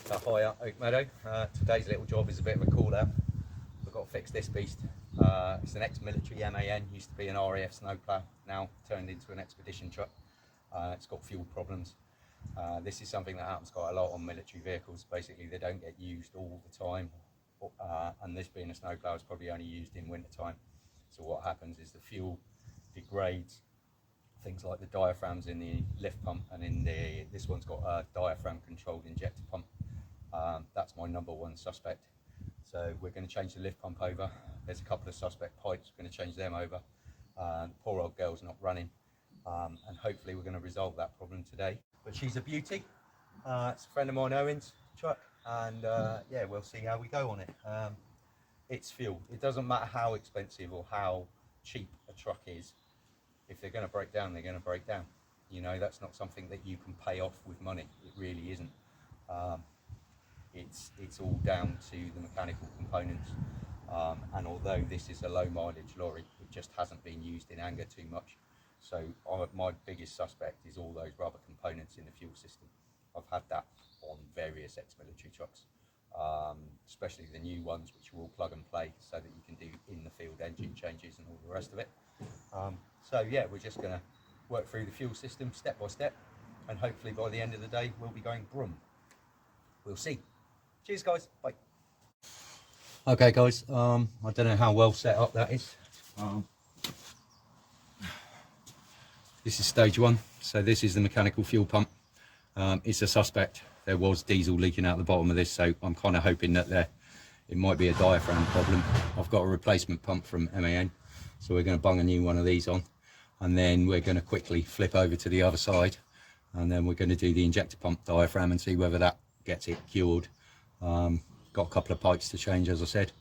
Hiya, Oak Meadow. Today's little job is a bit of a call out. We've got to fix this beast. It's an ex-military MAN, used to be an RAF snowplow, now turned into an expedition truck. It's got fuel problems. This is something that happens quite a lot on military vehicles. Basically, they don't get used all the time, and this being a snowplow is probably only used in winter time. So what happens is the fuel degrades things like the diaphragms in the lift pump, and this one's got a diaphragm controlled injector pump. That's my number one suspect. So we're going to change the lift pump over. There's a couple of suspect pipes, we're going to change them over. The poor old girl's not running, and hopefully we're going to resolve that problem today. But she's a beauty. It's a friend of mine, Owen's truck, and yeah, we'll see how we go on it. It's fuel. It doesn't matter how expensive or how cheap a truck is. If they're going to break down, they're going to break down. You know, that's not something that you can pay off with money. It really isn't. It's all down to the mechanical components. And although this is a low mileage lorry, it just hasn't been used in anger too much. So my biggest suspect is all those rubber components in the fuel system. I've had that on various ex-military trucks, especially the new ones, which are all plug and play, so that you can do in the field engine changes and all the rest of it. So yeah, we're just going to work through the fuel system step by step, and hopefully by the end of the day we'll be going brum. We'll see. Cheers guys, bye. Okay guys, I don't know how well set up that is. This is stage one, so this is the mechanical fuel pump. It's a suspect. There was diesel leaking out the bottom of this, so I'm kind of hoping that it might be a diaphragm problem. I've got a replacement pump from MAN, so we're going to bung a new one of these on, and then we're going to quickly flip over to the other side, and then we're going to do the injector pump diaphragm and see whether that gets it cured. Got a couple of pipes to change, as I said,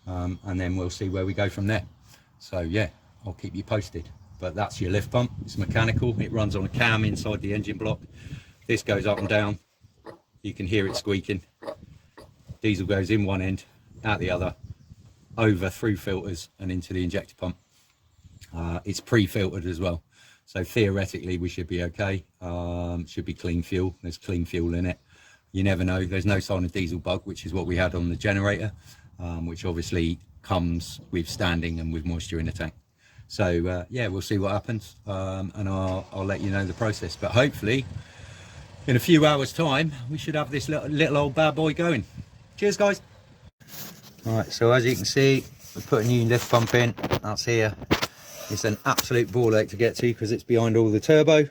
and then we'll see where we go from there. So yeah, I'll keep you posted. But that's your lift pump. It's mechanical. It runs on a cam inside the engine block. This goes up and down. You can hear it squeaking. Diesel goes in one end, out the other, over through filters and into the injector pump. It's pre-filtered as well, so theoretically we should be okay. Should be clean fuel. There's clean fuel in it. You never know. There's no sign of diesel bug, which is what we had on the generator, which obviously comes with standing and with moisture in the tank. So yeah, we'll see what happens, and I'll let you know the process. But hopefully in a few hours time we should have this little old bad boy going. Cheers guys. All right, so as you can see, we put a new lift pump in. That's here. It's an absolute ball ache to get to because it's behind all the turbo,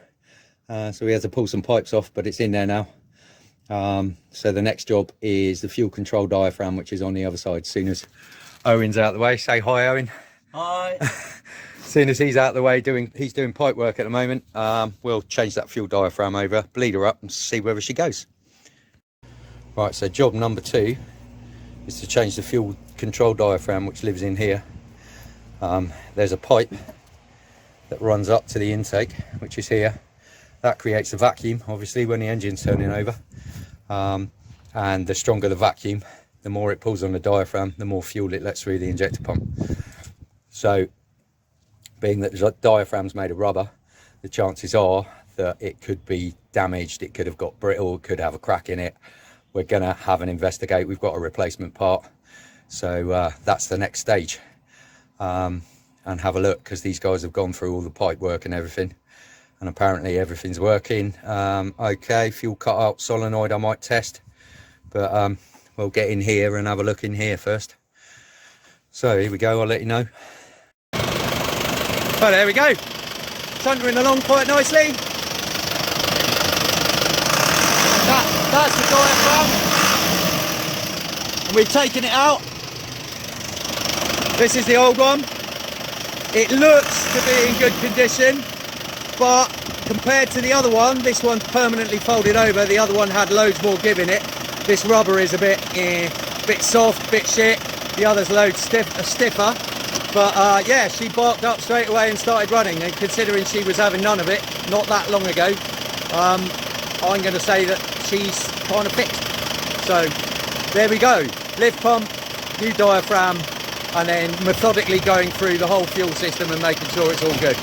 so we had to pull some pipes off, but it's in there now. So the next job is the fuel control diaphragm, which is on the other side. As soon as Owen's out of the way, say hi Owen. Hi. As soon as he's out of the way, he's doing pipe work at the moment, we'll change that fuel diaphragm over, bleed her up and see whether she goes. Right, so job number 2 is to change the fuel control diaphragm, which lives in here. There's a pipe that runs up to the intake, which is here. That creates a vacuum, obviously, when the engine's turning over. And the stronger the vacuum, the more it pulls on the diaphragm, the more fuel it lets through the injector pump. So, being that the diaphragm's made of rubber, the chances are that it could be damaged, it could have got brittle, it could have a crack in it. We're going to have an investigate. We've got a replacement part. So that's the next stage. And have a look, because these guys have gone through all the pipe work and everything. And apparently everything's working. Okay, fuel cutout solenoid I might test. But we'll get in here and have a look in here first. So here we go, I'll let you know. Oh, there we go. Thundering along quite nicely. That's the diaphragm. And we've taken it out. This is the old one. It looks to be in good condition, but compared to the other one, this one's permanently folded over. The other one had loads more give in it. This rubber is a bit soft, a bit shit. The other's loads stiffer. But yeah, she barked up straight away and started running, and considering she was having none of it not that long ago, I'm going to say that she's kind of fixed. So there we go, lift pump, new diaphragm, and then methodically going through the whole fuel system and making sure it's all good.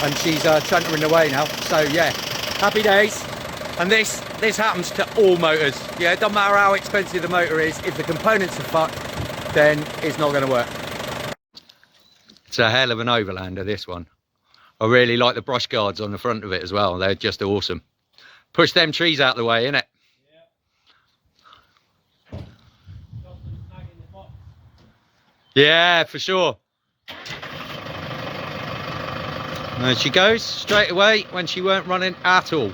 And she's chuntering away now, so yeah, happy days. And this this happens to all motors. Yeah, it doesn't matter how expensive the motor is. If the components are fucked, then it's not going to work. It's a hell of an overlander, this one. I really like the brush guards on the front of it as well. They're just awesome. Push them trees out of the way, innit? Yeah, for sure. There she goes, straight away when she weren't running at all.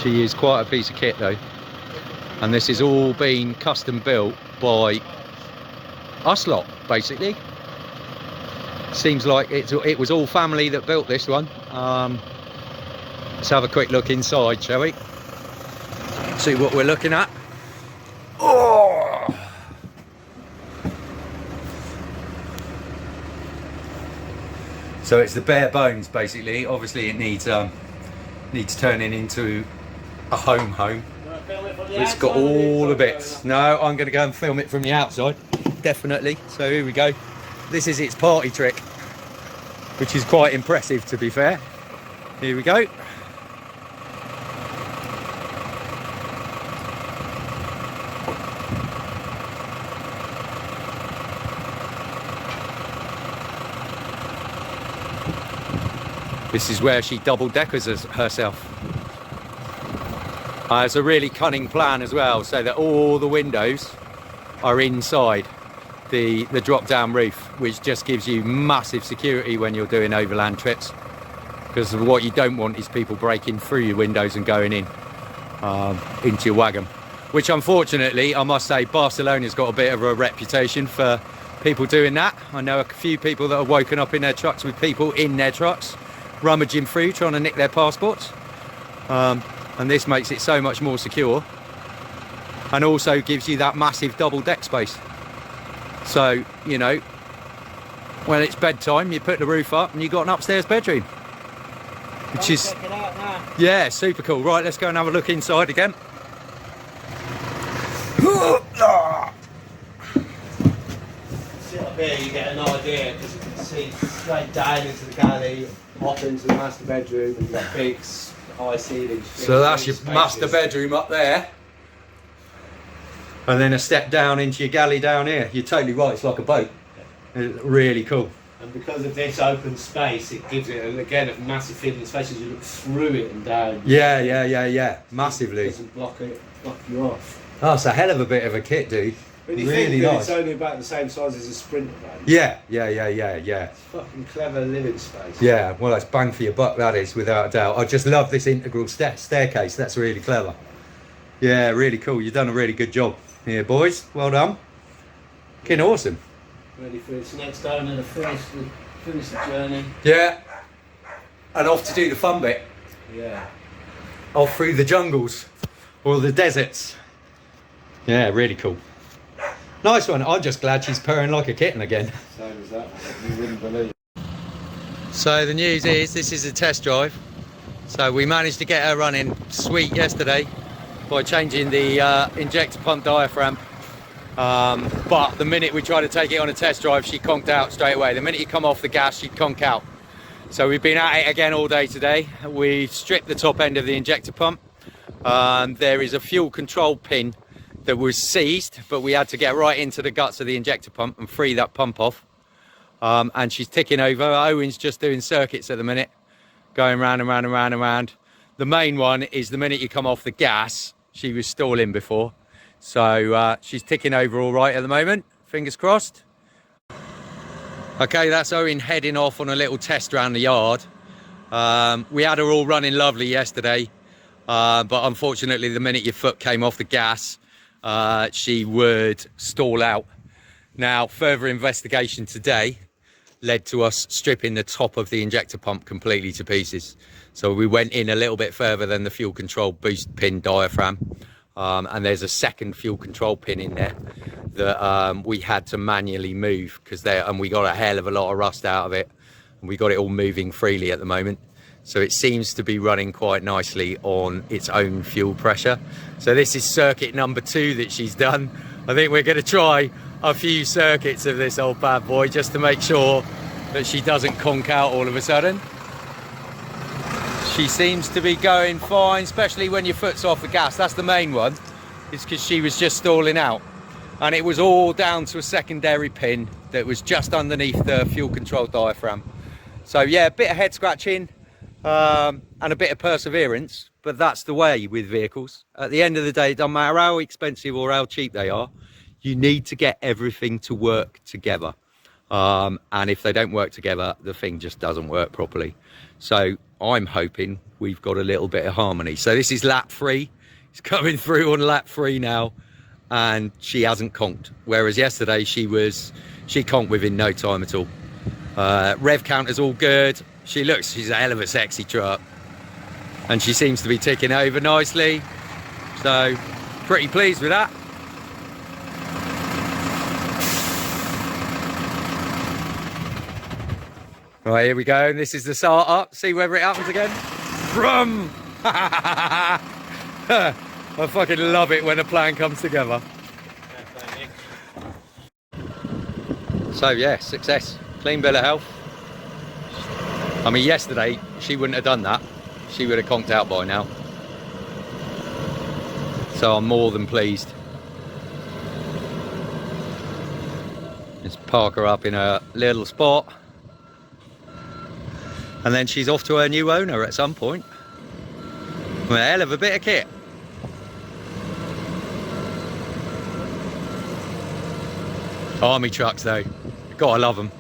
She is quite a piece of kit though. And this is all been custom built by us lot, basically. Seems like it was all family that built this one. Let's have a quick look inside, shall we? See what we're looking at. Oh! So it's the bare bones, basically. Obviously, it needs turning into a home. It's got all the bits. No, I'm going to go and film it from the outside, definitely. So here we go. This is its party trick, which is quite impressive, to be fair. Here we go. This is where she double-deckers herself. It's a really cunning plan as well, so that all the windows are inside the drop-down roof, which just gives you massive security when you're doing overland trips. Because what you don't want is people breaking through your windows and going in into your wagon. Which, unfortunately, I must say, Barcelona's got a bit of a reputation for people doing that. I know a few people that have woken up in their trucks with people in their trucks rummaging through trying to nick their passports, and this makes it so much more secure, and also gives you that massive double deck space. So, you know, when it's bedtime, you put the roof up and you've got an upstairs bedroom, which is, yeah, super cool. Right, let's go and have a look inside again. Sit up here, you get an idea, because you can see straight down into the galley, hop into the master bedroom, and you've got big high ceilings. So that's your master bedroom up there, and then a step down into your galley down here. You're totally right, it's like a boat. It's really cool. And because of this open space, it gives it, again, a massive feeling space as you look through it and down. Yeah, massively. It doesn't block you off. Oh, it's a hell of a bit of a kit, dude. But you really think that nice. it's only about the same size as a Sprinter van. Yeah. It's fucking clever living space. Yeah, well, that's bang for your buck, that is, without a doubt. I just love this integral staircase. That's really clever. Yeah, really cool. You've done a really good job here, boys. Well done. Fucking awesome. Ready for its next owner to finish the journey. Yeah. And off to do the fun bit. Yeah. Off through the jungles or the deserts. Yeah, really cool. Nice one. I'm just glad she's purring like a kitten again. Same as that one. You wouldn't believe. So the news is this is a test drive. So we managed to get her running sweet yesterday by changing the injector pump diaphragm. But the minute we tried to take it on a test drive, she conked out straight away. The minute you come off the gas, she'd conk out. So we've been at it again all day today. We stripped the top end of the injector pump. There is a fuel control pin that was seized, but we had to get right into the guts of the injector pump and free that pump off. And she's ticking over. Owen's just doing circuits at the minute, going round and round and round and round. The main one is the minute you come off the gas, she was stalling before. So she's ticking over all right at the moment, fingers crossed. Okay, that's Owen heading off on a little test around the yard. We had her all running lovely yesterday, but unfortunately the minute your foot came off the gas, she would stall out. Now, further investigation today led to us stripping the top of the injector pump completely to pieces. So we went in a little bit further than the fuel control boost pin diaphragm. And there's a second fuel control pin in there that we had to manually move and we got a hell of a lot of rust out of it. And we got it all moving freely at the moment. So it seems to be running quite nicely on its own fuel pressure. So this is circuit number 2 that she's done. I think we're going to try a few circuits of this old bad boy just to make sure that she doesn't conk out all of a sudden. She seems to be going fine, especially when your foot's off the gas. That's the main one. It's because she was just stalling out. And it was all down to a secondary pin that was just underneath the fuel control diaphragm. So yeah, a bit of head scratching and a bit of perseverance, but that's the way with vehicles. At the end of the day, it doesn't matter how expensive or how cheap they are, you need to get everything to work together. And if they don't work together, the thing just doesn't work properly. So I'm hoping we've got a little bit of harmony. So this is lap 3. It's coming through on lap 3 now, and she hasn't conked. Whereas yesterday she conked within no time at all. Rev counter's all good. She's a hell of a sexy truck, and she seems to be ticking over nicely. So pretty pleased with that. Right, here we go. This is the start up. See whether it happens again. Brum! I fucking love it when a plan comes together. So yeah, success. Clean bill of health. I mean, yesterday she wouldn't have done that. She would have conked out by now. So I'm more than pleased. Let's park her up in a little spot. And then she's off to her new owner at some point. A hell of a bit of kit. Army trucks though, gotta love them.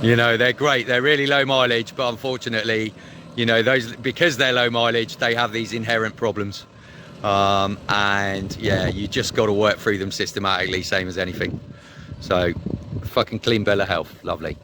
You know, they're great, they're really low mileage, but unfortunately, you know, because they're low mileage, they have these inherent problems. And yeah, you just got to work through them systematically, same as anything. So fucking clean bill of health, lovely.